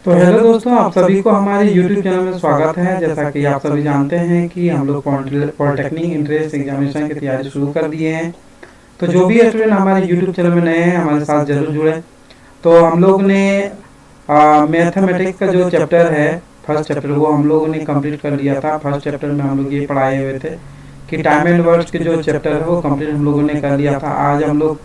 तो हेलो दोस्तों, आप सभी को हमारे YouTube चैनल में स्वागत है। जैसा कि आप सभी जानते हैं कि हम लोग पॉलिटेक्निक एंट्रेंस एग्जामिनेशन की तैयारी शुरू कर दिए हैं। तो जो भी स्टूडेंट हमारे YouTube चैनल में नए हैं, हमारे साथ जरूर जुड़े। तो हम लोग ने मैथमेटिक्स का जो चैप्टर है, फर्स्ट चैप्टर, वो हम लोगों ने कंप्लीट कर लिया था। फर्स्ट चैप्टर में हम लोग ये पढ़ाए हुए थे कि टाइम एंड वर्ड्स के जो चैप्टर है वो कंप्लीट हम लोगों ने कर लिया था। आज हम लोग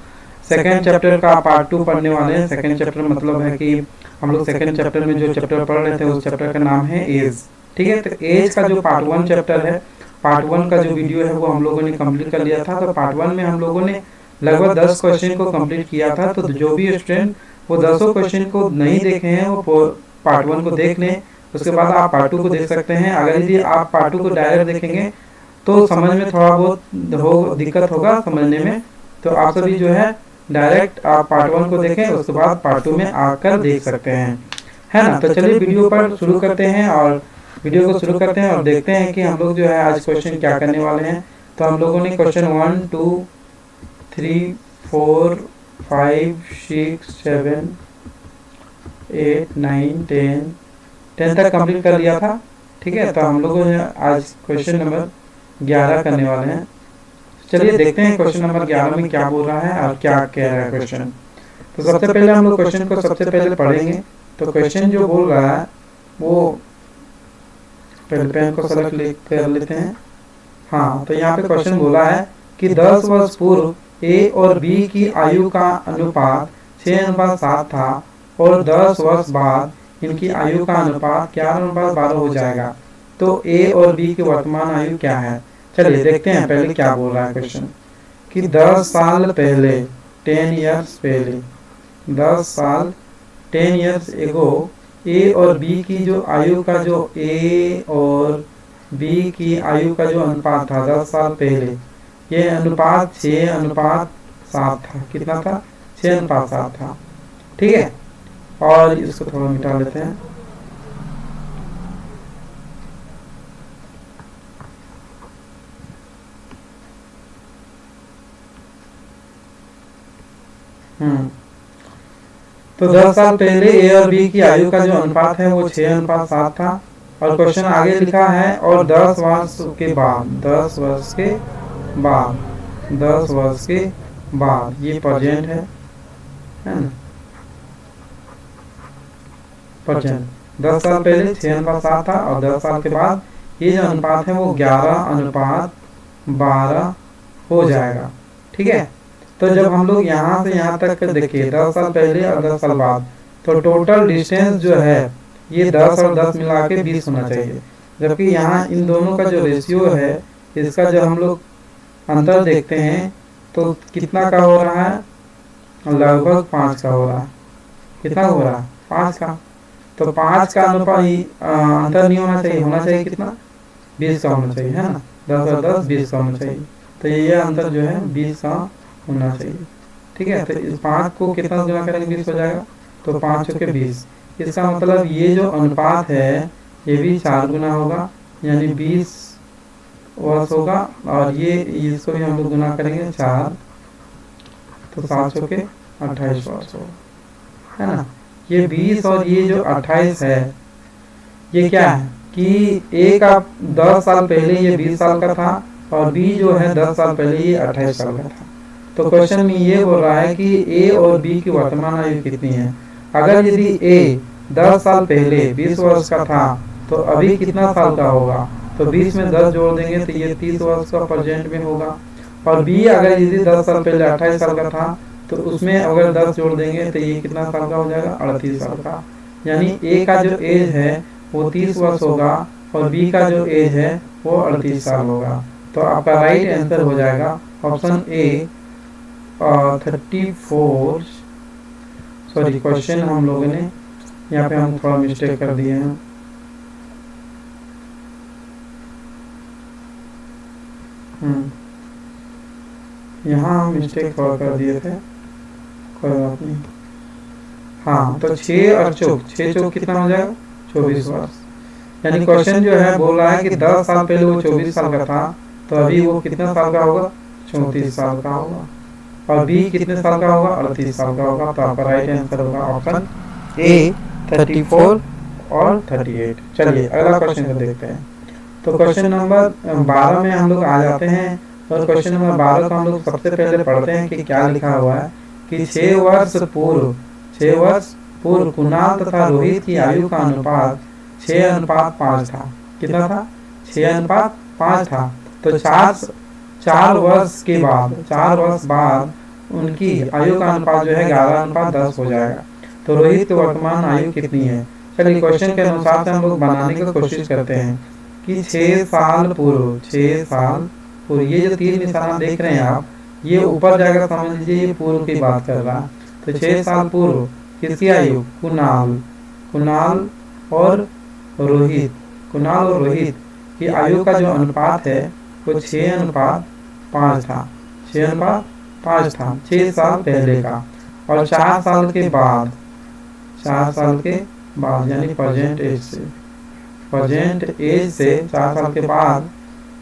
सेकेंड चैप्टर का पार्ट 2 पढ़ने वाले हैं। सेकेंड चैप्टर मतलब है कि हम लोग सेकेंड चैप्टर में जो चैप्टर पढ़ रहे थे उस चैप्टर का नाम है एज। ठीक है, तो एज का जो पार्ट 1 चैप्टर है, पार्ट 1 का जो वीडियो है वो हम लोगों ने कंप्लीट कर लिया था। तो पार्ट 1 में हम लोगों ने लगभग 10 क्वेश्चन को कंप्लीट किया था। तो जो भी स्टूडेंट वो 10 क्वेश्चन को नहीं देखे हैं वो पार्ट 1 को देख लें, उसके बाद आप पार्ट 2 को देख सकते हैं। अगर यदि आप पार्ट 2 को डायरेक्ट देखेंगे तो समझ में थोड़ा बहुत दिक्कत होगा समझने में। तो आप सभी जो है डायरेक्ट आप पार्ट 1 को देखें, उसके बाद पार्ट 2 में आकर देख सकते हैं, है ना। तो चलिए वीडियो पर शुरू करते हैं और वीडियो को शुरू करते हैं और देखते हैं कि हम लोग जो है आज क्वेश्चन क्या करने वाले हैं। तो हम लोगों ने क्वेश्चन 1 2 3 4 5 6 7 8 9 10 तक कंप्लीट कर लिया था। ठीक है, तो हम लोग आज क्वेश्चन नंबर 11 करने वाले हैं। चलिए देखते हैं क्वेश्चन नंबर 11 में क्या बोल रहा है और क्या कह रहा है क्वेश्चन। तो सबसे पहले हम लोग क्वेश्चन को सबसे पहले पढ़ेंगे। तो क्वेश्चन जो बोल रहा है वो पहले पेन को सेलेक्ट कर लेते हैं। हाँ, तो यहाँ पे क्वेश्चन बोला है कि 10 वर्ष पूर्व ए और बी की आयु का अनुपात 6:7 था और 10 वर्ष बाद इनकी आयु का अनुपात 11:12 हो जाएगा। तो ए और बी की वर्तमान आयु क्या है। चलिए देखते हैं पहले क्या बोल रहा है क्वेश्चन कि 10 साल पहले 10 ईयर्स पहले 10 साल 10 ईयर्स एगो ए और बी की जो आयु का जो ए और बी की आयु का जो अनुपात था 10 साल पहले, ये अनुपात 6:7 था। कितना था? 6:7 था। ठीक है, और इसको थोड़ा मिटा लेते हैं। तो 10 साल पहले ए और बी की आयु का जो अनुपात है वो 6:7 था। और क्वेश्चन आगे लिखा है और 10 वर्ष के बाद 10 वर्ष के बाद 10 वर्ष के बाद, ये प्रेजेंट है ना, प्रेजेंट। 10 साल पहले 6:7 था और 10 साल के बाद ये जो अनुपात है वो 11:12 हो जाएगा। ठीक है, तो जब हम लोग यहाँ से यहाँ तक देखिए 10 साल पहले और 10 साल बाद, तो टोटल डिस्टेंस जो है ये 10 और 10 मिला के 20 होना चाहिए। जबकि यहाँ इन दोनों का जो रेशियो है, इसका जो हम लोग अंतर देखते हैं तो कितना का हो रहा है, लगभग 5 का हो रहा है। कितना हो रहा है? 5 का। तो 5 का अनुपात अंतर नहीं होना चाहिए, होना चाहिए कितना? 20 का होना चाहिए, है ना। 10 और 10 20 का होना चाहिए। तो ये अंतर जो है 20 का होना चाहिए। ठीक है, तो इस 5 को कितना गुना करेंगे? 20 हो जाएगा। तो 5 के 20, इसका मतलब ये जो अनुपात है ये भी 4 गुना होगा, यानी 20 वर्ष होगा। और ये इसको भी हम लोग गुना करेंगे 4, तो 7 के 28 वर्ष होगा, है ना। ये 20 और ये जो 28 है ये क्या है कि ए का 10 साल पहले ये 20 साल का था और बी जो है 10 साल पहले ये 28 साल का था। तो क्वेश्चन में ये बोल रहा है कि ए और बी की वर्तमान आयु कितनी है। अगर यदि ए 10 साल पहले 20 वर्ष का था तो अभी कितना साल का होगा? तो 20 में 10 जोड़ देंगे तो ये 30 वर्ष का प्रेजेंट में होगा। और बी अगर यदि 10 साल पहले 28 साल का था तो उसमें अगर 10 जोड़ देंगे तो ये कितना साल का हो जाएगा? 38 साल का। यानी ए का जो एज है वो 30 वर्ष होगा और बी का जो एज है वो 38 साल होगा। तो आपका राइट आंसर हो जाएगा ऑप्शन ए 34। सॉरी, क्वेश्चन हम लोगों ने यहाँ पे हम थोड़ा मिस्टेक कर दिए हैं। यहाँ हम मिस्टेक थोड़ा कर दिए थे, कोई बात नहीं। हाँ, तो 6 और 6 चौक कितना हो जाएगा? 24 वर्ष। यानी क्वेश्चन जो है बोल रहा है कि 10 साल पहले वो 24 साल का था तो अभी वो कितना साल का होगा? 34 साल का होगा। और बी कितने साल का होगा? 38 साल का होगा। तो आपका राइट आंसर होगा ऑप्शन ए 34 और 38। चलिए अगला क्वेश्चन को देखते हैं। तो क्वेश्चन नंबर 12 में हम लोग आ जाते हैं और क्वेश्चन नंबर 12 को हम लोग सबसे पहले पढ़ते हैं कि क्या लिखा हुआ है कि 6 वर्ष पूर्व कुणाल तथा रोहित की आयु का अनुपात 6:5 था। कितना था? 6:5 था। तो 4 वर्ष बाद उनकी आयु का अनुपात जो है 11:10 हो जाएगा। तो रोहित की वर्तमान आयु कितनी है? चलिए क्वेश्चन के अनुसार से हम लोग बनाने की कोशिश करते हैं कि 6 साल पूर्व ये जो 3 निशाना देख रहे हैं आप, ये ऊपर जाकर समझ लीजिए ये पूर्व की बात कर रहा है। तो 6 साल पूर्व किसकी आयु? कुणाल और रोहित की आयु का जो अनुपात है वो 6:5 था। 6:5 था 6 साल पहले का। और 4 साल के बाद यानी प्रेजेंट एज से 4 साल के बाद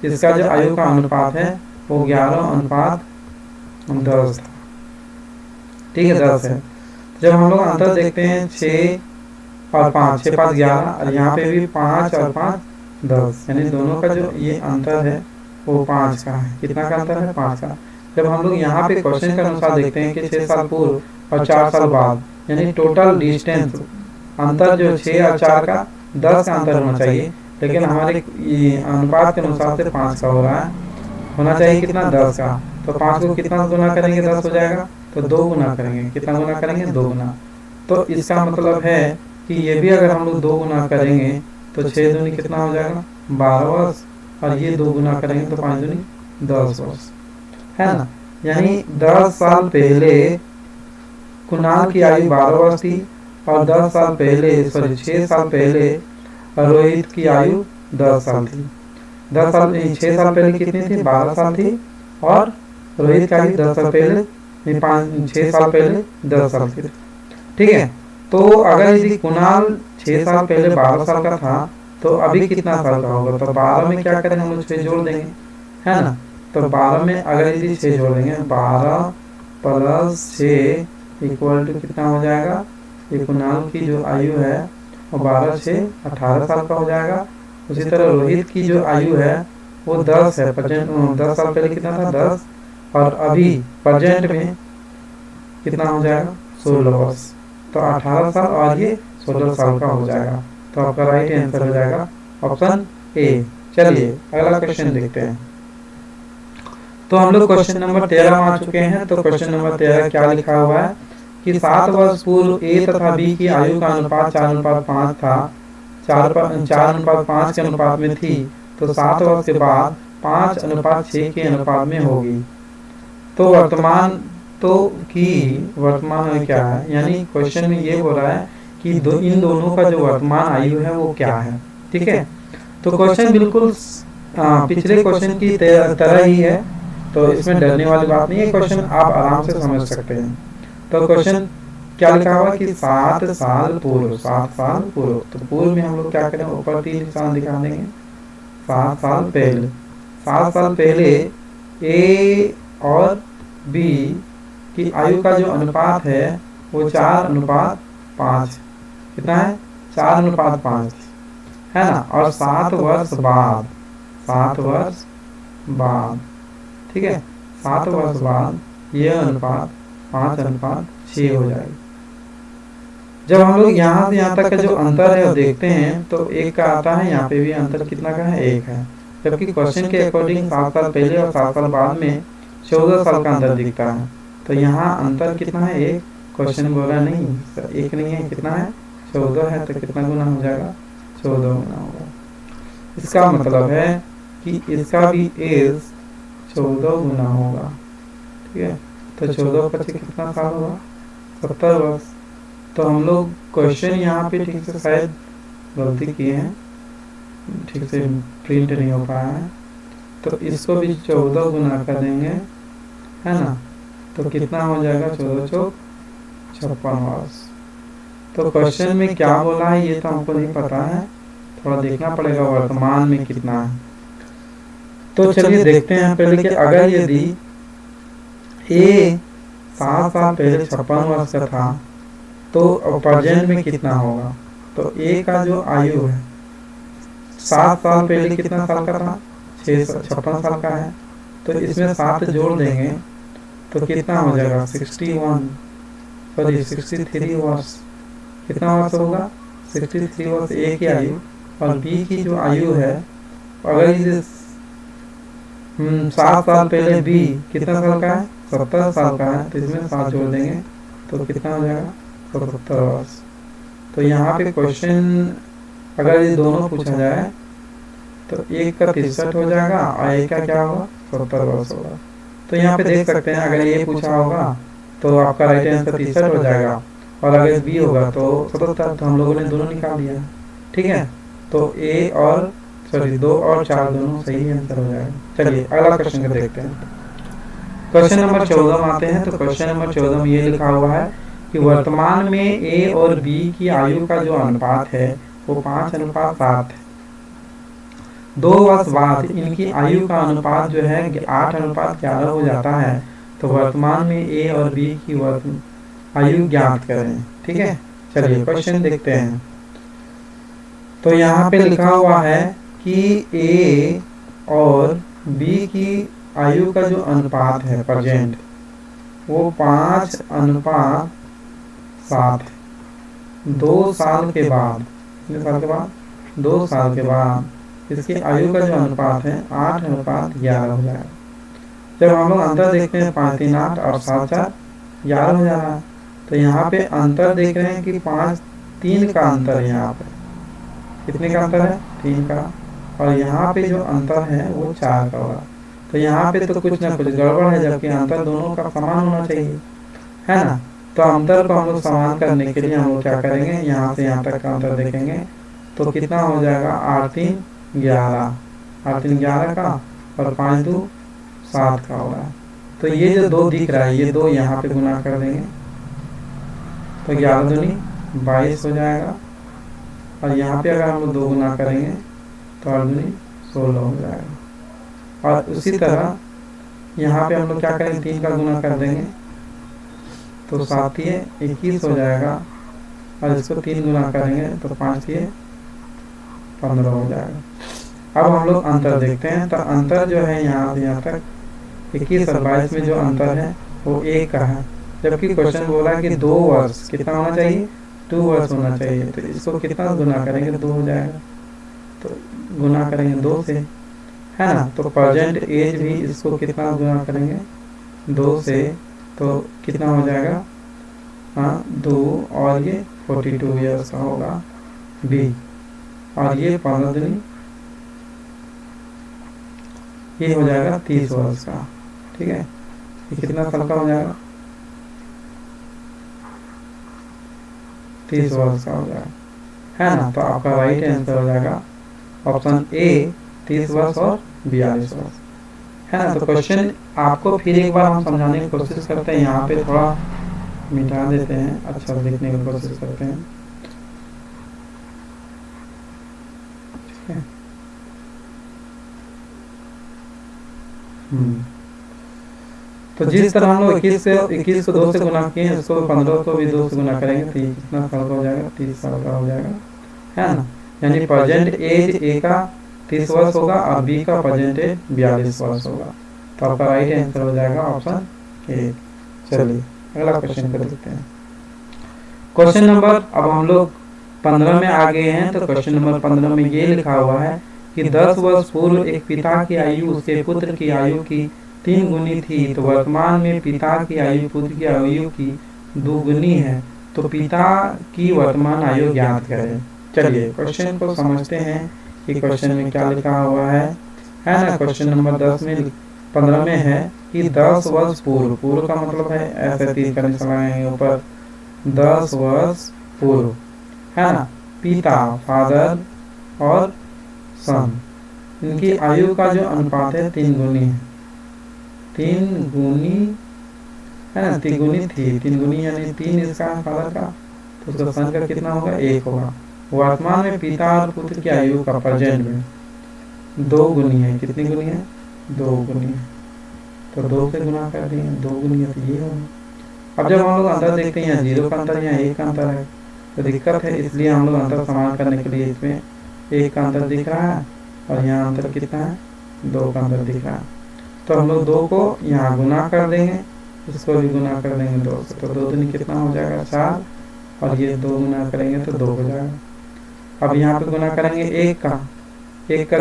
इसका जो आयु का अनुपात है वो 11:10 था। ठीक है, 10 है। जब हम लोग अंतर देखते हैं 6 और 5, 6 5 11, और यहाँ पे भी 5 और 5 10, यानी दोनों का जो ये अंतर है वो 5 का है। कितना का अंतर है? 5 का। जब हम लोग यहाँ पे क्वेश्चन के अनुसार देखते हैं कि 6 साल पूर्व और 4 साल बाद, यानी टोटल डिस्टेंस अंतर जो 6 और 4 का 10 का अंतर होना चाहिए, लेकिन हमारे अनुपात के अनुसार से 5 का हो रहा है। होना चाहिए कितना? 10 का। तो 5 को कितना गुना करेंगे 10 हो जाएगा, तो 2 गुना करेंगे। कितना गुना करेंगे? 2 गुना। तो इसका मतलब है कि ये भी अगर हम लोग 2 गुना करेंगे तो 6 दूनी कितना हो जाएगा? 12 वर्ष, और ये 2 गुना करेंगे तो 5 दूनी 10 वर्ष, है ना। यानी 10 साल पहले कुणाल की आयु 12 वर्ष थी और 6 साल पहले रोहित की आयु 10 साल थी। 6 साल पहले कितनी थी? 12 साल थी। और रोहित की आयु 6 साल पहले 10 साल थी। ठीक है। तो अगर यदि कुणाल 6 साल पहले 12 साल का था तो अभी कितना साल का होगा? तो 12 में क्या करेंगे हम लोग? 6 जोड़ देंगे, है ना। तो 12 में अगर यदि 6 जोड़ देंगे, 12 + 6 = कितना हो जाएगा? ये कुणाल की जो आयु है वो 12 6 18 साल का हो जाएगा। उसी तरह रोहित की जो आयु है वो 10 है। 10 साल पहले कितना था? 10, और अभी प्रेजेंट में कितना हो जाएगा? 16 वर्ष। तो 18 साल और ये 16 साल का हो जाएगा। तो आपका राइट आंसर हो जाएगा ऑप्शन ए। चलिए अगला क्वेश्चन देखते हैं। तो हम लोग क्वेश्चन नंबर 13 में आ चुके हैं। तो क्वेश्चन नंबर 13 क्या लिखा हुआ है कि 7 वर्ष पूर्व ए तथा बी की आयु का अनुपात 4:5 था। 4:5 के अनुपात में थी, तो 7 वर्ष के बाद 5:6 के अनुपात में होगी। तो वर्तमान में क्या है? यानी क्वेश्चन में ये हो रहा है कि इन दोनों का जो वर्तमान आयु है वो क्या है। ठीक है। तो क्वेश्चन बिल्कुल पिछले क्वेश्चन की तरह ही है, तो इसमें डरने वाली बात नहीं है। क्वेश्चन आप आराम से समझ सकते हैं। तो क्वेश्चन क्या लिखा हुआ कि 7 साल पूर्व। तो पूर्व में हम लोग क्या करें? ऊपर 3 निशान दिखा देंगे। 7 साल पहले ए और बी की आयु का जो अनुपात है वो 4:5 कितना है? 4:5 है ना। और 7 वर्ष बाद, ठीक है, 7 वर्ष बाद यह अनुपात 5:6 हो जाएगी। जब हम लोग यहाँ से यहाँ तक का जो अंतर है वो देखते हैं तो 1 का आता है। यहाँ पे भी अंतर कितना का है? 1 है। जबकि क्वेश्चन के अकॉर्डिंग 7 साल पहले और 7 साल बाद में 14 साल का अंतर दिखता है। तो यहाँ अंतर कितना है? 1। क्वेश्चन बोला नहीं 1 नहीं है, कितना है? 14 है। तो कितना गुना हो जाएगा? 14 गुना होगा। इसका मतलब है कि इसका भी एज 14 गुना होगा। ठीक है। तो 14 25 कितना साल होगा? 70 वर्ष। तो हम लोग क्वेश्चन यहाँ पे ठीक से शायद गलती किए हैं, ठीक से प्रिंट नहीं हो पाया है। तो इसको भी 14 गुना कर देंगे, है ना। तो कितना हो जाएगा? 14 चौक 56 वर्ष। तो क्वेश्चन में क्या बोला है ये तो हमको नहीं पता है, थोड़ा देखना पड़ेगा वर्तमान में कितना है। तो चलिए देखते हैं पहले कि अगर यदि ए 7 साल पहले 56 वर्ष का था तो प्रेजेंट में कितना होगा? तो ए का जो आयु है 7 साल पहले कितना साल का था, 56 साल का है। तो इसमें 7 जोड़ देंगे तो कितना हो जाएगा 63 वर्ष। कितना वर्ष होगा 63 वर्ष ए की आयु। और बी की जो आयु है, अगर इसे 7 साल पहले बी कितना साल का है, 70 साल का है, तो इसमें 7 जोड़ देंगे तो कितना हो जाएगा 77 वर्ष। तो यहाँ पे क्वेश्चन अगर ये दोनों पूछा जाए तो एक का 63 हो जाएगा और एक का क्या होगा 70 वर्ष होगा। तो यहाँ पे देख सकते हैं अगर ये पूछा होगा तो आपका राइट आंसर 63 हो जाएगा, और अगर बी होगा तो 77। तो हम लोगों ने दोनों निकाल दिया, ठीक है। तो ए और 2 और 4 दोनों सही आंसर हो जाएगा। चलिए अगला क्वेश्चन को देखते हैं। क्वेश्चन नंबर 14 में आते हैं। तो क्वेश्चन नंबर 14 में ये लिखा हुआ है कि वर्तमान में ए और बी की आयु का जो अनुपात है वो 5:7 है। 2 वर्ष बाद इनकी आयु का अनुपात जो है 8:11 हो जाता है। तो वर्तमान में ए और बी की आयु ज्ञात करें, ठीक है। चलिए क्वेश्चन देखते हैं। तो यहाँ पे लिखा हुआ है कि ए और बी की आयु का जो अनुपात है प्रेजेंट वो 5:7 है। 2 साल के बाद, कितने साल के बाद, 2 साल के बाद इसकी आयु का जो अनुपात है 8:11 हो जाएगा। जब हम लोग अंतर देखते हैं 5 3 8 और 7 4 11 हो जा रहा है। तो यहाँ पे अंतर देख रहे हैं कि 5 3 का अंतर है। यहाँ पे कितने का अंतर है 3 का, और यहाँ पे जो अंतर है वो 4 का होगा। तो यहाँ पे तो कुछ ना कुछ गड़बड़ है, जबकि अंतर दोनों का समान होना चाहिए, है ना। तो अंतर को हम लोग समान करने के लिए हम लोग क्या करेंगे, यहाँ से यहाँ तक का अंतर देखेंगे तो कितना हो जाएगा 8 3 11, 8 3 11 का, और 5 2 7 का होगा। तो ये जो 2 दिख रहा है ये 2 यहाँ पे गुना कर देंगे तो 11 दूनी 22 हो जाएगा। और यहाँ पे अगर हम लोग 2 गुना करेंगे तो 8 दूनी 16 हो जाएगा। और उसी तरह यहाँ पे हम लोग क्या करेंगे 3 का गुना कर देंगे तो 7 21 हो जाएगा। और इसको 3 गुना करेंगे तो 5 15 हो जाएगा। अब हम लोग अंतर देखते हैं। तो अंतर जो है यहाँ से यहाँ तक 21 और 22 में जो अंतर है वो 1 का है, जबकि क्वेश्चन बोला है कि 2 वर्ष कितना होना चाहिए, 2 वर्ष होना चाहिए। तो इसको कितना गुना करेंगे 2 हो जाएगा। तो गुना करेंगे 2 से, है ना। तो प्रेजेंट एज भी इसको कितना गुना करेंगे 2 से, तो कितना हो जाएगा 2 और ये 42 ईयर्स का होगा बी। और ये 15 दिन ये हो जाएगा 30 वर्ष का, ठीक है। ये कितना साल का हो जाएगा 30 वर्ष का हो जाएगा, है ना। तो आपका राइट आंसर हो जाएगा ऑप्शन ए 30 वर्ष और 42 वर्ष, है ना। तो क्वेश्चन आपको फिर एक बार हम समझाने की कोशिश करते हैं। यहाँ पे थोड़ा मिटा देते हैं, अच्छा लिखने की कोशिश करते हैं, ठीक है। तो जिस तरह हम लोग 21 को 2 से गुना किए, इसको 15 को भी 2 से गुना करेंगे तो कितना साल का हो जाएगा 30 साल का हो जाएगा, है ना। यानी प्रेजेंट एज ए का 30 वर्ष होगा और बी का प्रेजेंट एज 42 वर्ष होगा। तो आपका राइट आंसर हो जाएगा ऑप्शन ए। चलिए अगला क्वेश्चन को देखते हैं। क्वेश्चन नंबर अब हम लोग 15 में आ गए हैं। तो क्वेश्चन नंबर 15 में ये लिखा हुआ है कि 10 वर्ष पूर्व एक पिता की आयु उसके पुत्र की आयु की 3 गुनी थी। तो वर्तमान में पिता की आयु पुत्र की आयु की 2 गुनी है। तो पिता की वर्तमान आयु ज्ञात करें। चलिए क्वेश्चन को समझते हैं कि क्वेश्चन में क्या लिखा हुआ है ना। क्वेश्चन नंबर 15 में है कि 10 वर्ष पूर्व, पूर्व का मतलब है ऐसे 3 का निशान लगाएंगे ऊपर, 10 वर्ष पूर्व, है ना। पिता फादर और सन, इनकी आयु का जो अनुपात है 3 गुनी है। 3 गुनी है ना, 3 गुनी थी, 3 गुनी यानी 3 इसका फादर का, तो उसका सन का कितना होगा 1 होगा। वर्तमान में पिता और पुत्र की आयु का प्रेजेंट में 2 गुनी है। कितनी गुनी है 2 गुनी है। तो 2 से गुना कर दिए, 2 गुनी है तो ये होगा। अब जब हम लोग अंतर देखते हैं 0 का अंतर यहाँ 1 का अंतर है, तो दिक्कत है, इसलिए हम लोग अंतर समान करने के लिए इसमें 1 का अंतर दिख रहा है और यहाँ अंतर कितना है, 2 का अंतर दिख रहा है। तो हम लोग 2 को यहाँ गुना कर देंगे, इसको भी गुना कर देंगे 2 से, तो 2 दूनी कितना हो जाएगा 4, और ये 2 गुना करेंगे तो 2 हो जाएगा। अब यहाँ पे गुना करेंगे 1 का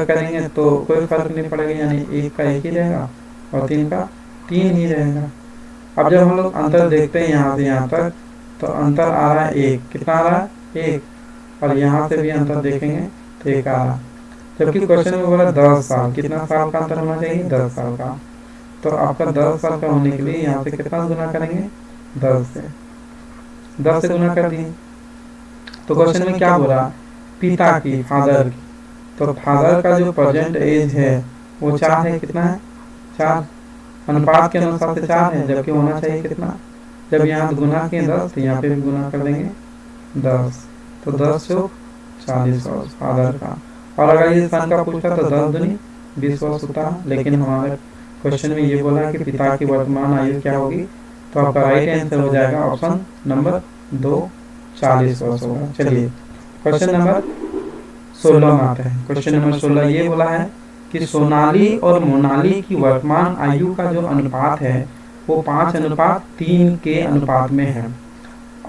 करेंगे तो कोई फर्क नहीं पड़ेगा, यानी 1 का 1 ही रहेगा और 3 का 3 ही रहेगा। अब जब हम लोग अंतर देखते हैं यहाँ से यहाँ तक, तो अंतर आ रहा है 1, कितना आ रहा है 1, और यहाँ से भी अंतर देखेंगे तो 1 आ रहा है। जबकि क्वेश्चन में बोला 10 साल, कितना साल का अंतर होना चाहिए, 10 साल का। तो आपका 10 साल का होने के लिए यहाँ से कितना गुना करेंगे, 10 से गुना कर दिए। तो क्वेश्चन में क्या बोला, पिता की, फादर की, तो फादर का जो प्रेजेंट एज है वो 4 है, कितना है 4, अनुपात के अनुसार से 4 है, जबकि होना चाहिए कितना, जब यहाँ गुना किए 10 तो यहाँ पे भी गुना कर देंगे 10, तो 10 चौक 40 वर्ष फादर का। और अगर ये सन का पूछता तो 10 दूनी 20 वर्ष होता, लेकिन हमारे क्वेश्चन में ये बोला कि पिता की वर्तमान आयु क्या होगी, तो आपका राइट आंसर हो जाएगा ऑप्शन नंबर 2, 40 वर्ष होगा। चलिए क्वेश्चन नंबर 16 में आते हैं। क्वेश्चन नंबर 16 ये बोला है कि सोनाली और मोनाली की वर्तमान आयु का जो अनुपात है वो 5:3 के अनुपात में है।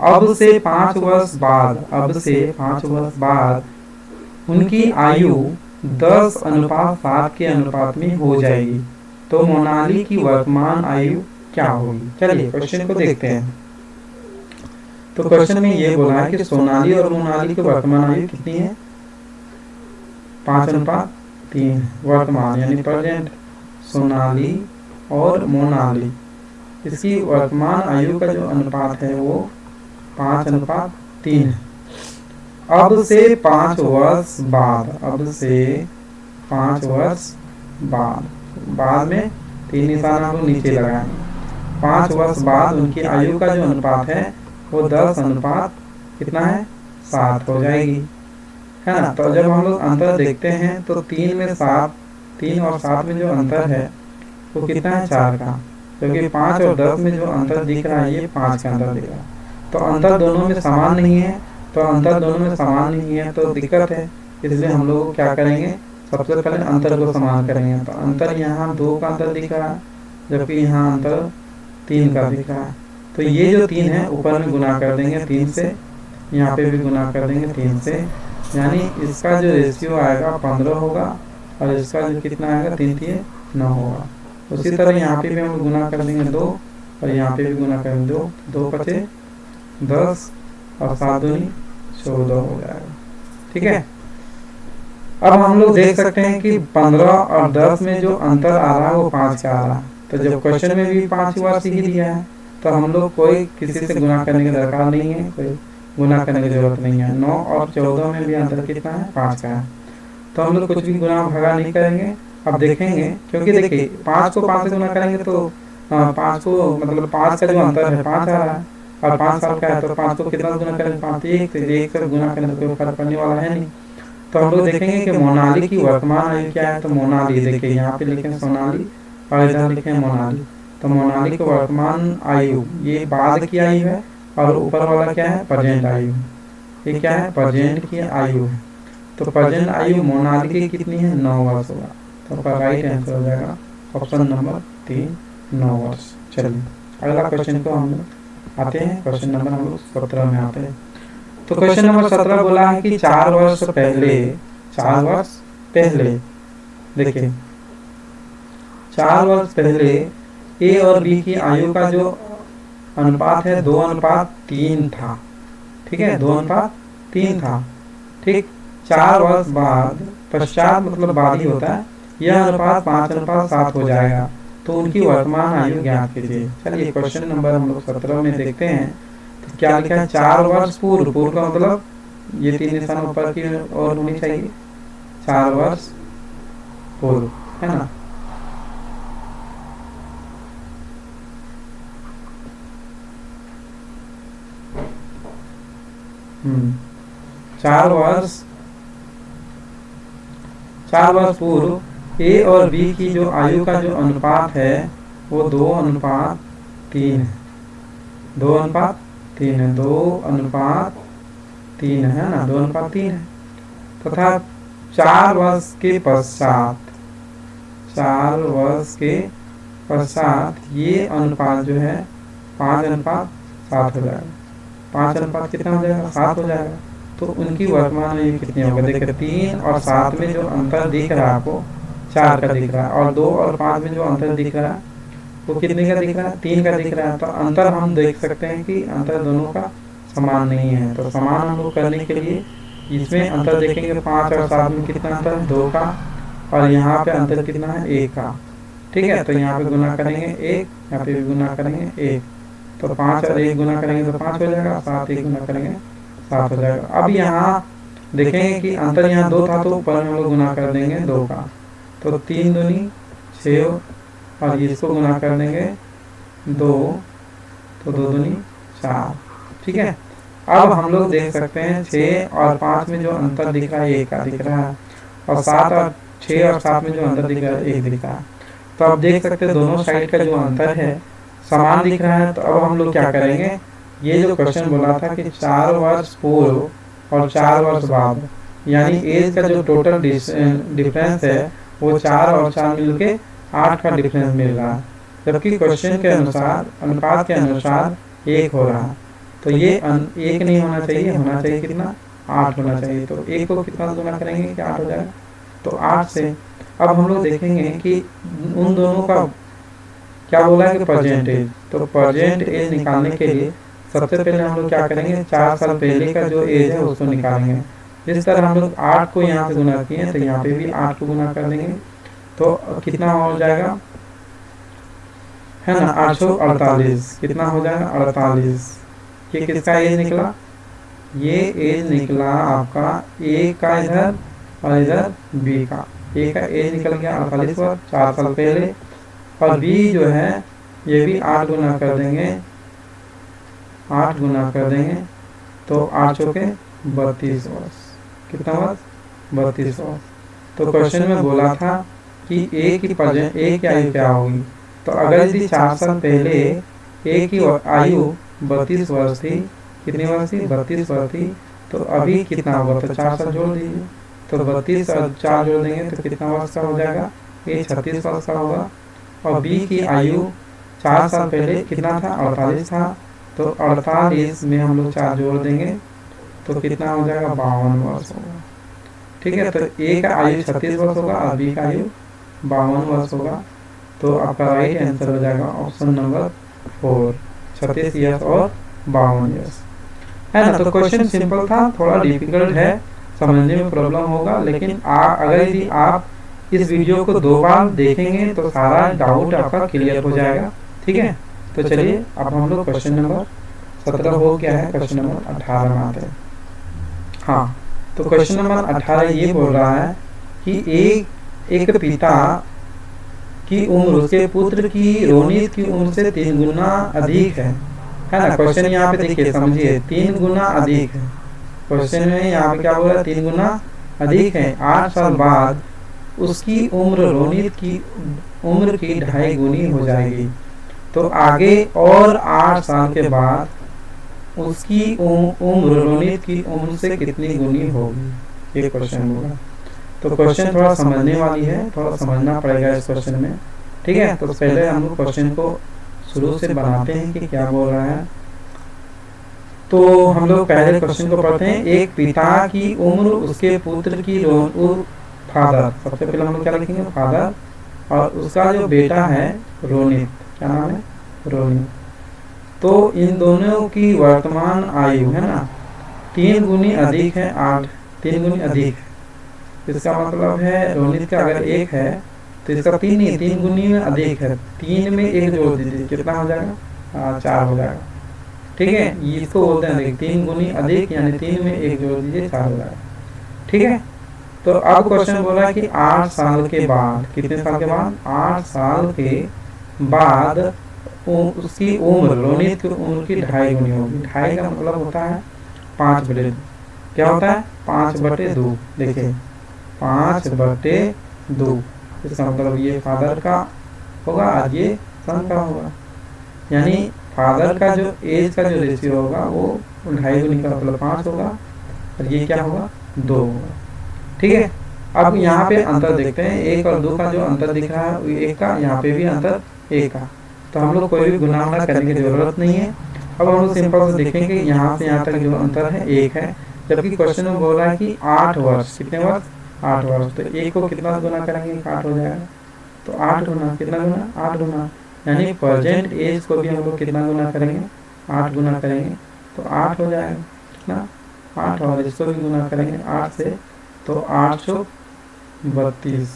अब से 5 वर्ष बाद उनकी आयु 10:7 के अनुपात में हो जाएगी, तो मोनाली की वर्तमान आयु क्या होगी। चलिए क्वेश्चन को देखते हैं। तो क्वेश्चन में ये बोला है कि सोनाली और मोनाली की वर्तमान आयु कितनी है, 5:3 वर्तमान यानी प्रेजेंट, सोनाली और मोनाली इसकी वर्तमान आयु का जो अनुपात है वो 5:3 है। अब से 5 वर्ष बाद में 3 निशान हम लोग नीचे लगाए, 5 वर्ष बाद उनकी आयु का जो अनुपात है वो 10:7 कितना है 7 हो जाएगी, है ना। तो जब हम लोग अंतर देखते हैं तो 3 में 7, 3 और 7 में जो अंतर है वो कितना है 4 का, क्योंकि 5 और 10 में जो अंतर दिख रहा है ये 5 का अंतर दिख रहा है। तो अंतर दोनों में समान नहीं है, तो दिक्कत है, इसलिए हम लोग क्या करेंगे, सबसे पहले अंतर को समान करेंगे। तो अंतर यहाँ 2 का अंतर दिख रहा है, जबकि यहाँ अंतर 3 का दिख रहा है। तो ये जो 3 है ऊपर में गुना कर देंगे 3 से, यहाँ पे भी गुना कर देंगे 3 से, यानी इसका जो रेशियो आएगा 15 होगा और इसका जो कितना आएगा 3 9 होगा। उसी तरह यहाँ पे भी हम गुना कर देंगे 2 और यहाँ पे भी गुना करेंगे 2, 2 × 10 और 7 दूनी 14 हो जाएगा, ठीक है। अब हम लोग देख सकते हैं कि 15 और 10 में जो अंतर आ रहा है वो 5 का आ रहा है। तो जब क्वेश्चन में भी 5 वर्ष ही दिया है तो हम लोग कोई किसी से गुना करने की दरकार नहीं है, कोई गुना करने की जरूरत नहीं है। 9 और 14 में भी अंतर कितना है 5 का है, तो हम लोग कुछ भी गुना भगा नहीं करेंगे। अब देखेंगे, क्योंकि देखिए 5 को 5 से गुना करेंगे तो 5 को मतलब 5 का जो अंतर है 5 आ रहा है और 5 साल का है, तो 5 को कितना गुना करेंगे 5 1 से गुना करने से कोई फर्क पड़ने वाला है नहीं। तो हम लोग देखेंगे कि मोनाली की वर्तमान आयु क्या है। तो मोनाली देखिए यहाँ पे लिखे सोनाली और इधर लिखे मोनाली, तो मोनाली की वर्तमान आयु ये बाद की आयु है और ऊपर वाला क्या है प्रेजेंट आयु, ये क्या है प्रेजेंट की आयु है। तो प्रेजेंट आयु मोनाली की कितनी है 9 वर्ष होगा, तो राइट आंसर हो जाएगा ऑप्शन नंबर 3 9 वर्ष। चलिए अगला क्वेश्चन को हम लोग आते हैं, क्वेश्चन नंबर हम लोग 17 में आते हैं। तो क्वेश्चन नंबर 17 बोला है कि 4 वर्ष पहले देखिए 4 वर्ष पहले ए और बी की आयु का जो अनुपात है 2:3 था, ठीक है 2:3 था, ठीक। 4 वर्ष बाद पश्चात मतलब बाद ही होता है, यह अनुपात 5:7 हो जाएगा, तो उनकी वर्तमान आयु ज्ञात कीजिए। चलिए क्वेश्चन नंबर हम लोग 17 में देखते हैं। तो क्या लिखा है 4 वर्ष पूर्व का मतलब ये 3 निशान ऊपर की ओर होनी चाहिए, 4 वर्ष पूर्व, है ना। 4 वर्ष पूर्व ए और बी की जो आयु का जो अनुपात है वो 2:3 है, 2:3 है, 2:3 3 है ना, 2:3 है। तथा 4 वर्ष के पश्चात, 4 वर्ष के पश्चात ये अनुपात जो है 5:7 हो जाएगा। 5 अनुपात कितना हो जाएगा? 7 हो जाएगा। तो उनकी वर्तमान आयु कितनी होगी? देखिए 3 और 7 में जो अंतर दिख रहा है आपको 4 का दिख रहा है, और 2 और 5 में जो अंतर दिख रहा है वो कितने का दिख रहा है? 3 का दिख रहा है। तो अंतर हम देख सकते हैं कि अंतर दोनों का समान नहीं है। तो समान हम लोग करने के लिए इसमें अंतर देखेंगे 5 और 7 में कितना अंतर है? 2 का, और यहाँ पे अंतर कितना है? 1 का। ठीक है, तो यहाँ पे गुना करेंगे 1, यहाँ पे भी गुना करेंगे 1, तो 5 और 1 गुना करेंगे तो 5 हो जाएगा, 7 1 गुना करेंगे 7 हो जाएगा। अब यहाँ देखेंगे कि अंतर यहाँ 2 था, तो ऊपर में हम लोग गुना कर देंगे 2 का, तो 3 दूनी 6, और इसको गुना कर देंगे 2, तो 2 दूनी 4। ठीक है, अब हम लोग देख सकते हैं 6 और 5 में जो अंतर दिख रहा है 1 का दिख रहा है, और 7 और 6 और 7 में जो अंतर दिख रहा है 1 दिख रहा है। तो अब देख सकते हैं दोनों साइड का जो अंतर है समान दिख रहा है। तो अब हम लोग क्या करेंगे, ये जो क्वेश्चन बोला था कि 4 वर्ष पूर्व और 4 वर्ष बाद, यानी एज का जो टोटल डिफरेंस है वो 4 और 4 मिलके 8 का डिफरेंस मिल रहा है, जबकि क्वेश्चन के अनुसार अनुपात के अनुसार 1 हो रहा है। तो ये 1 नहीं होना चाहिए, होना चाहिए कितना? 8 होना चाहिए। तो 1 को कितना गुना करेंगे कि 8 हो जाएगा? तो 8 से अब हम लोग देखेंगे कि उन दोनों का क्या बोला है कि प्रेजेंट एज। तो प्रेजेंट एज निकालने के लिए सबसे पहले हम लोग क्या करेंगे, 4 साल पहले का जो एज है उसको निकालेंगे। जिस तरह हम लोग 8 को यहाँ से गुना किए हैं तो यहाँ पे भी 8 को गुना कर देंगे, तो कितना हो जाएगा है ना? 848। कितना हो जाएगा? 48। ये किसका एज निकला? ये एज निकला आपका ए का इधर और इधर बी का। ए का एज निकल गया 48 वर्ष 4 साल पहले, और बी जो है ये भी 8 गुना कर देंगे, 8 गुना कर देंगे, तो 8 चौके 32 वर्ष। कितना वर्ष? 32 वर्ष। तो क्वेश्चन में बोला था कि ए की आयु क्या होगी। तो अगर यदि 4 साल पहले ए की आयु 32 वर्ष थी, कितनी वर्ष थी? 32 वर्ष थी, तो अभी कितना होगा? तो 4 साल जोड़ दीजिए, तो 32 और 4 जोड़ देंगे तो कितना वर्ष का हो जाएगा? ये 36 वर्ष का होगा। और बी की आयु 4 साल पहले कितना था? 48 था, तो 48 में हम लोग 4 जोड़ देंगे तो कितना हो जाएगा? 52 वर्ष होगा। ठीक है, तो ए का आयु 36 वर्ष होगा और बी का आयु 52 वर्ष होगा। तो आपका राइट आंसर हो जाएगा ऑप्शन नंबर 4, 36 ईयर्स और 52 ईयर्स, है ना। तो क्वेश्चन सिंपल था, थोड़ा डिफिकल्ट है, समझने में प्रॉब्लम होगा, लेकिन अगर यदि आप इस वीडियो को 2 बार देखेंगे तो सारा डाउट आपका क्लियर हो जाएगा। ठीक है, तो चलिए अब हम लोग क्वेश्चन नंबर 17 हो गया है, क्वेश्चन नंबर 18 में आते हैं। हाँ, तो क्वेश्चन नंबर 18 ये बोल रहा है कि एक पिता की उम्र उसके पुत्र की रोनित की उम्र से 3 गुना अधिक है ना। क्वेश्चन यहाँ पे देखिए, समझिए, 3 गुना अधिक है। क्वेश्चन में यहाँ पे क्या बोल रहा है? 3 गुना अधिक है। 8 साल बाद उसकी उम्र रोनित की उम्र की 2.5 गुनी हो जाएगी। तो आगे और 8 साल के बाद उसकी उम्र रोनित की उम्र से कितनी गुनी होगी, ये क्वेश्चन होगा। तो क्वेश्चन थोड़ा समझने वाली है, थोड़ा समझना पड़ेगा इस क्वेश्चन में। ठीक है, तो पहले हम लोग क्वेश्चन को शुरू से बनाते हैं कि क्या बोल रहा है। तो हम लोग पहले क्वेश्चन को पढ़ते हैं। एक पिता की उम्र उसके पुत्र की फादर, सबसे पहले हम लोग क्या लिखेंगे? फादर, और उसका जो बेटा है रोनित, क्या नाम है? रोनित। तो इन दोनों की वर्तमान आयु है ना 3 गुनी अधिक है, 8 3 गुनी अधिक है। इसका मतलब है रोनित का अगर 1 है तो इसका 3 गुनी में अधिक है। 3 में 1 जोड़ दीजिए, कितना हो जाएगा? 4 हो जाएगा। ठीक है, इसको बोलते हैं 3 गुनी अधिक, यानी 3 में 1 जोड़ दीजिए, 4 हो जाएगा। ठीक है, तो अब क्वेश्चन बोला है कि 8 साल के बाद, कितने साल के बाद? 8 साल के बाद उसकी उम्र रोनित की उम्र की 2.5 गुनी होगी। 2.5 का मतलब होता है 5/2। क्या होता है? 5/2। देखिए 5/2, इसका मतलब ये फादर का होगा और ये सन का होगा। यानी फादर का जो एज का जो रेशियो होगा वो 2.5 गुनी का मतलब 5 होगा, और ये क्या होगा 2 होगा। ठीक है, अब यहाँ पे अंतर देखते हैं, 1 और 2 का जो अंतर दिख रहा है 1 का, यहाँ पे भी अंतर 1 का, तो हम लोग कोई भी गुना वुना करने की जरूरत नहीं है। अब हम लोग सिंपल से देखेंगे यहाँ से यहाँ तक जो अंतर है 1 है, जबकि क्वेश्चन में बोल रहा है कि 8 वर्ष, कितने वर्ष 8 वर्ष, तो 1 को कितना गुना करेंगे 8 हो जाएगा, तो 8 गुना कितना गुना 8 गुना, यानी प्रेजेंट एज को भी हम लोग कितना गुना करेंगे 8 गुना करेंगे, तो 8 हो जाएगा कितना 8, और इसको भी गुना करेंगे 8 से, तो 8 चौक 32,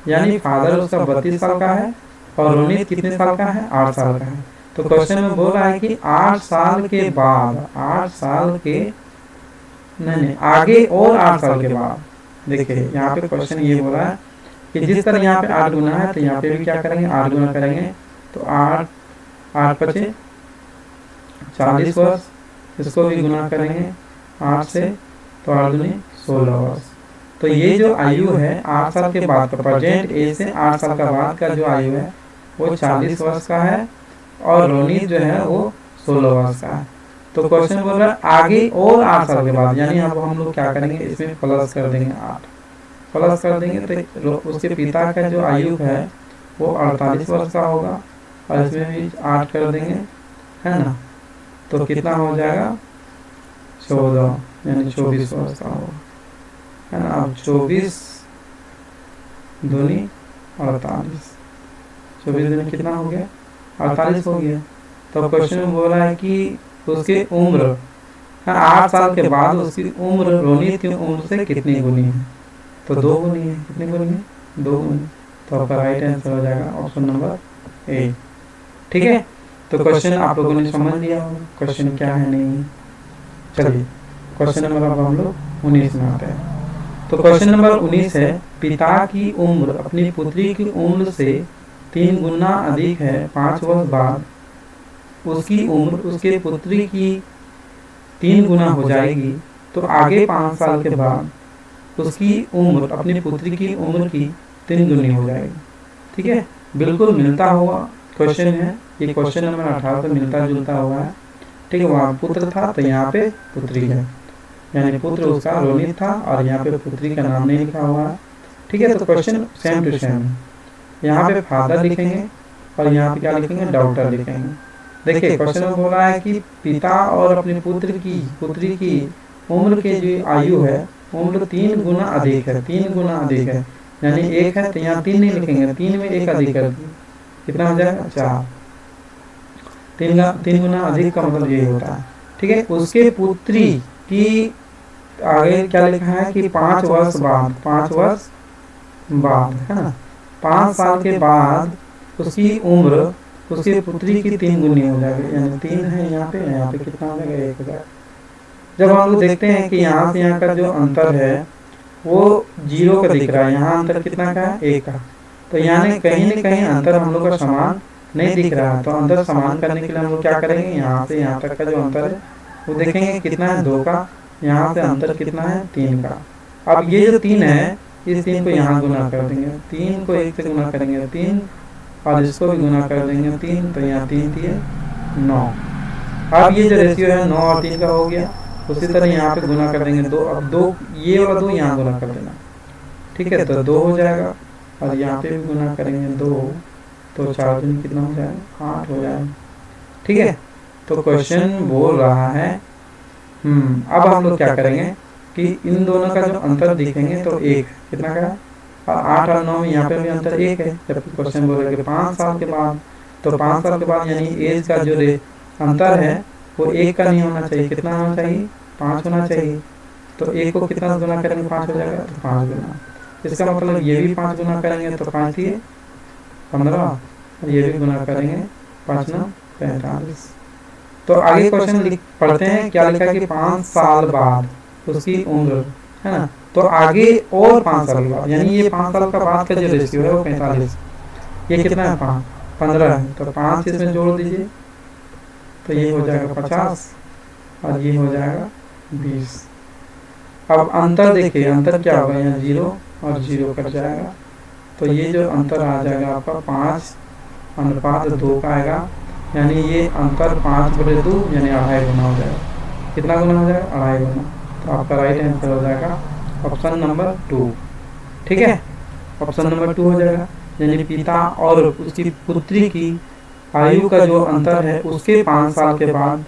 यानी फादर उसका 32 साल का है और रोनित कितने साल का है 8 साल का है। तो क्वेश्चन में बोल रहा है कि 8 साल के बाद, 8 साल के नहीं आगे और 8 साल के बाद, देखिए यहाँ पे क्वेश्चन ये बोल रहा है कि जिस तरह यहाँ पे 8 गुना है तो यहाँ पे भी क्या करेंगे 8 गुना करेंगे, तो 8 8 पचे 40 वर्ष, इसको भी गुना करेंगे 8 से, तो 8 दूनी 16 वर्ष। तो ये जो आयु है 8 साल के बाद का, प्रेजेंट एज से 8 साल का बाद का जो आयु है वो 40 वर्ष का है, और रोनित जो है वो 16 वर्ष का है। तो क्वेश्चन बोल रहा है आगे और 8 साल के बाद, यानी अब हम लोग क्या करेंगे इसमें प्लस कर देंगे 8, प्लस कर देंगे तो उसके पिता का जो आयु है वो 48 वर्ष का होगा, और इसमें भी 8 कर देंगे, है ना, तो कितना हो जाएगा 14, यानी 24 वर्ष का होगा, है ना। अब 24 दूनी 48, 24 दूनी कितना हो गया 48 हो गया। तो क्वेश्चन में बोल रहा है कि उसकी उम्र 8 साल के बाद उसकी उम्र रोनित की उम्र से कितनी गुनी है, तो 2 गुनी है, कितनी गुनी है 2 गुनी, तो आपका राइट आंसर हो जाएगा ऑप्शन नंबर ए। ठीक है, तो क्वेश्चन आप लोगों ने समझ लिया होगा क्वेश्चन क्या है नहीं। चलिए क्वेश्चन नंबर अब हम लोग 19 में आते हैं। तो क्वेश्चन नंबर 19 है, पिता की उम्र अपनी पुत्री की उम्र से 3 गुना अधिक है, 5 वर्ष बाद उसकी उम्र उसके पुत्री की 3 गुना हो जाएगी, तो आगे 5 साल के बाद उसकी उम्र अपनी पुत्री की उम्र की 3 गुनी हो जाएगी। ठीक है, बिल्कुल मिलता हुआ क्वेश्चन है, ये क्वेश्चन नंबर 18 से मिलता जुलता हुआ है। ठीक है, वहाँ पुत्र था तो यहाँ पे पुत्री है, यानी पुत्र उसका रोनित था और यहाँ पे पुत्री का नाम नहीं लिखा हुआ है। ठीक है, तो क्वेश्चन सेम टू सेम, यहाँ पे फादर लिखेंगे और यहाँ पे क्या लिखेंगे डॉक्टर लिखेंगे। देखिए क्वेश्चन में बोल रहा है कि पिता और अपने पुत्री की उम्र के जो आयु है उम्र 3 गुना अधिक है, 3 गुना अधिक है, यानी 1 है तो यहाँ 3 नहीं लिखेंगे, 3 में 1 अधिक कर दिए, कितना हो जाएगा 4, 3 गुना अधिक का मतलब यही होता है। ठीक है, उसके पुत्री की आगे क्या लिखा है कि 5 वर्ष बाद, 5 वर्ष बाद, है ना, 5 साल के बाद उसकी उम्र उसकी पुत्री की 3 गुनी हो जाएगी, यानी 3 है यहाँ पे कितना हो जाएगा 1 हो जाएगा। जब हम लोग देखते हैं कि यहाँ से यहाँ का जो अंतर है वो 0 का दिख रहा है, यहाँ अंतर कितना का है 1 का, तो यानी कहीं न कहीं अंतर हम लोग का समान नहीं दिख रहा है। तो अंतर समान करने के लिए हम लोग क्या करेंगे, यहाँ से यहाँ तक का जो अंतर है वो देखेंगे कितना है 2 का, यहाँ से अंतर कितना है 3 का। अब ये जो 3 है इस 3 को यहाँ गुना कर देंगे, 3 को 1 से गुना करेंगे 3, और इसको भी गुना कर देंगे 3, तो यहाँ 3 दिए 9। अब ये जो रेशियो है 9 और 3 का हो गया, उसी तरह यहाँ पे गुना कर देंगे 2, अब 2 ये वाला 2 यहाँ गुना कर देना। ठीक है, तो 2 हो जाएगा, और यहाँ पे भी गुना करेंगे 2, तो 4 दूनी कितना हो जाएगा 8 हो जाएगा। ठीक है, तो क्वेश्चन बोल रहा है अब हम लोग क्या करेंगे कि इन दोनों का जो अंतर दिखेंगे तो 1 कितना का है, और 8 और 9 में यहाँ पे भी अंतर 1 है, जबकि क्वेश्चन बोल रहा है कि 5 साल के बाद, तो 5 साल के बाद यानी एज का जो अंतर है वो 1 का नहीं होना चाहिए, कितना होना चाहिए 5 होना चाहिए। तो 1 को कितना गुना करेंगे 5 हो जाएगा, तो 5 गुना, इसका मतलब ये भी 5 गुना करेंगे तो 5 दिए 15, और ये भी गुना करेंगे 5 9 45। तो आगे क्वेश्चन पढ़ते हैं, क्या लिखा है कि 5 साल बाद उसकी उम्र, है ना, तो आगे और 5 साल के बाद, यानी ये 5 साल का बाद का जो रेशियो है वो 45, ये कितना है 15 है, तो 5 इसमें जोड़ दीजिए तो ये हो जाएगा 50, और ये हो जाएगा 20। अब अंतर देखिए, अंतर क्या होगा, यहाँ 0 और 0 कट जाएगा, तो ये जो अंतर आ जाएगा आपका 5:2 का आएगा, यानी ये अंतर 5/2 यानी 2.5 गुना हो जाएगा। कितना गुना हो जाएगा 2.5 गुना। तो आपका राइट आंसर हो जाएगा ऑप्शन नंबर 2। ठीक है, ऑप्शन नंबर 2 हो जाएगा। यानी पिता और उसकी पुत्री की आयु का जो अंतर है उसके 5 साल के बाद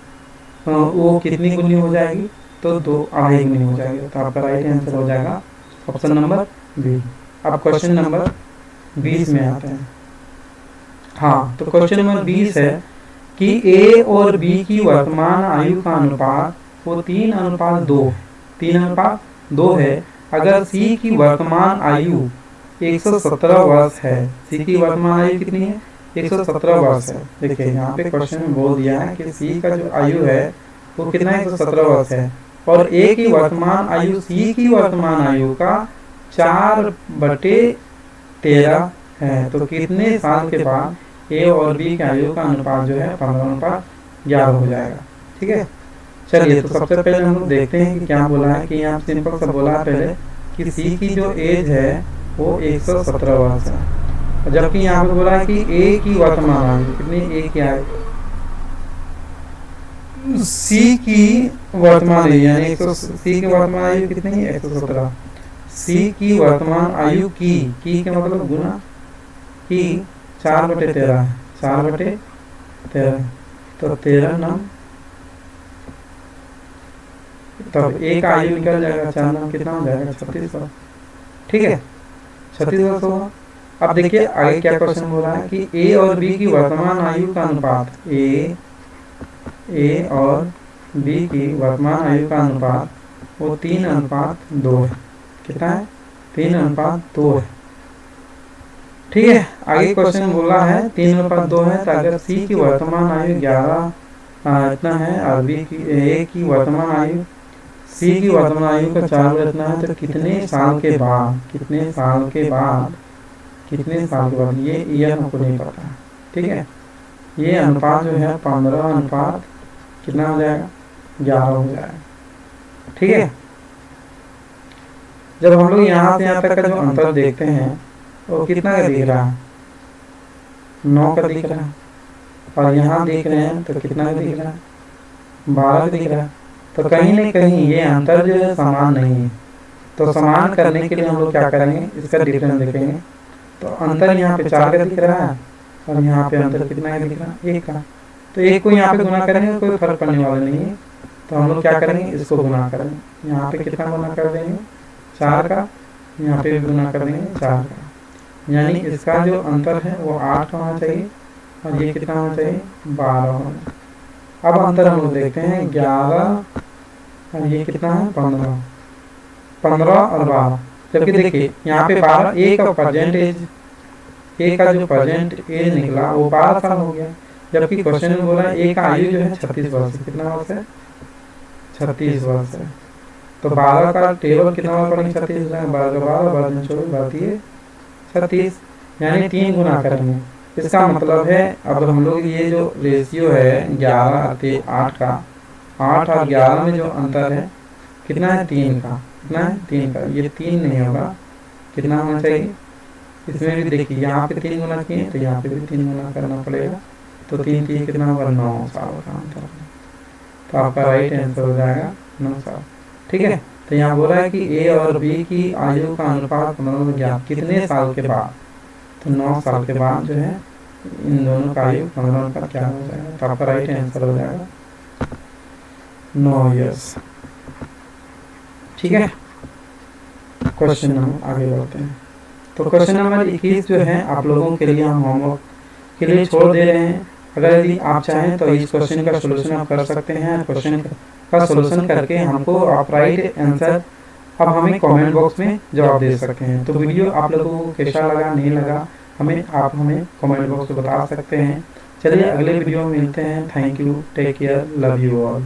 वो कितनी गुनी हो जाएगी, तो 2 गुनी हो जाएगी। तो आपका राइट आंसर हो जाएगा ऑप्शन नंबर बी। अब क्वेश्चन नंबर 20 में आते हैं। हाँ, तो क्वेश्चन नंबर 20 है कि ए और बी की वर्तमान आयु का अनुपात वो 3:2 है। अगर सी की वर्तमान आयु 117 वर्ष है, सी की वर्तमान आयु कितनी है, 117 वर्ष है। देखिए यहाँ पे क्वेश्चन में बोल दिया है कि सी का जो आयु है वो कितना 117 वर्ष है, और ए की वर्तमान आयु सी की वर्तमान आयु का 4/13 है। तो कितने साल के बाद ए और बी की आयु का अनुपात जो है 15:11 हो जाएगा। ठीक है, चलिए तो सबसे पहले हम लोग देखते हैं कि क्या बोला है। कि यहाँ सिंपल सा बोला है पहले कि सी की जो एज है वो 117 वर्ष है, जबकि यहाँ पे बोला है कि ए की वर्तमान आयु कितनी, ए की आयु सी की वर्तमान आयु यानी सी की वर्तमान आयु कितनी है 117। सी की वर्तमान आयु की के मतलब गुना की 4/13 है, 4/13 तो 13 नाम, तब एक आयु निकल जाएगा, 4 नाम कितना हो जाएगा 36 वर्ष। ठीक है, 36 वर्ष होगा। अब देखिए आगे क्या क्वेश्चन बोला है कि ए और बी की वर्तमान आयु का अनुपात, ए और बी की वर्तमान आयु का अनुपात वो 3:2 है। कितना है, 3:2 है। ठीक है, आगे क्वेश्चन बोला है 3:2 है, तो अगर सी की वर्तमान आयु 11 इतना है और बी की ए की वर्तमान आयु सी की वर्तमान आयु का 4 इतना है, तो कितने साल के बाद ये ईयर हमको नहीं पता। ठीक है, ये अनुपात जो है 15 कितना हो जाएगा 11 हो जाएगा। ठीक है, जब हम लोग यहाँ से यहाँ तक का जो अंतर देखते हैं वो कितना का दिख रहा है, 9 का दिख रहा है, और यहाँ देख रहे हैं तो कितना का दिख रहा है, 12 का दिख रहा है। तो कहीं न कहीं ये अंतर जो है समान नहीं है। तो समान करने के लिए हम लोग क्या करेंगे, इसका डिफरेंस देखेंगे। तो अंतर यहाँ पे 4 का दिख रहा है और यहाँ पे अंतर कितना का दिख रहा है, 1 का। तो 1 को यहाँ पे गुना करेंगे कोई फर्क पड़ने वाला नहीं है। तो हम लोग क्या करेंगे, इसको गुना करेंगे। यहाँ पे कितना गुना कर देंगे, 4 का, यहाँ पे गुना कर देंगे 4 का। यानी इसका जो अंतर है वो 8 होना चाहिए और ये कितना होना चाहिए 12 होना। अब अंतर हम लोग देखते हैं 11 और ये कितना है 15 और 12। जबकि देखिए यहाँ पे 12 ए का परसेंटेज, ए का जो परसेंट एज निकला वो 12 साल हो गया। जबकि क्वेश्चन में बोला ए का आयु जो है 36 वर्ष, कितना वर्ष है 36 वर्ष है। तो 12 का टेबल कितना बार पढ़ेंगे 36, 12 24 36, यानी 3 गुना करेंगे। इसका मतलब है अब हम लोग ये जो रेशियो है 11:8 का, 8 और 11 में जो अंतर है कितना है 3 का, कितना है 3 का। ये 3 नहीं होगा, कितना होना चाहिए, इसमें भी देखिए यहाँ पे 3 गुना किए तो यहाँ पे भी 3 गुना करना पड़ेगा। तो 3 कितना होगा 9 साल का अंतर। तो आपका राइट आंसर हो जाएगा 9 साल। ठीक है, तो यहाँ बोला है कि ए और बी की आयु का अनुपात कितने साल के बाद, तो 9 साल के बाद जो है इन दोनों का आयु 15 का क्या हो जाएगा। तो आपका राइट आंसर हो जाएगा 9 ईयर्स। ठीक है, क्वेश्चन नंबर आगे बढ़ते हैं। तो क्वेश्चन नंबर 21 जो है आप लोगों के लिए हम होमवर्क के लिए छोड़ दे रहे हैं। अगर यदि आप चाहें तो इस क्वेश्चन का सोल्यूशन आप कर सकते हैं। क्वेश्चन का सोल्यूशन करके हमको आप राइट आंसर अब हमें कमेंट बॉक्स में जवाब दे सकते हैं। तो वीडियो आप लोगों को कैसा लगा नहीं लगा आप हमें कमेंट बॉक्स में बता सकते हैं। चलिए अगले वीडियो में मिलते हैं। Thank you, take care, love you all.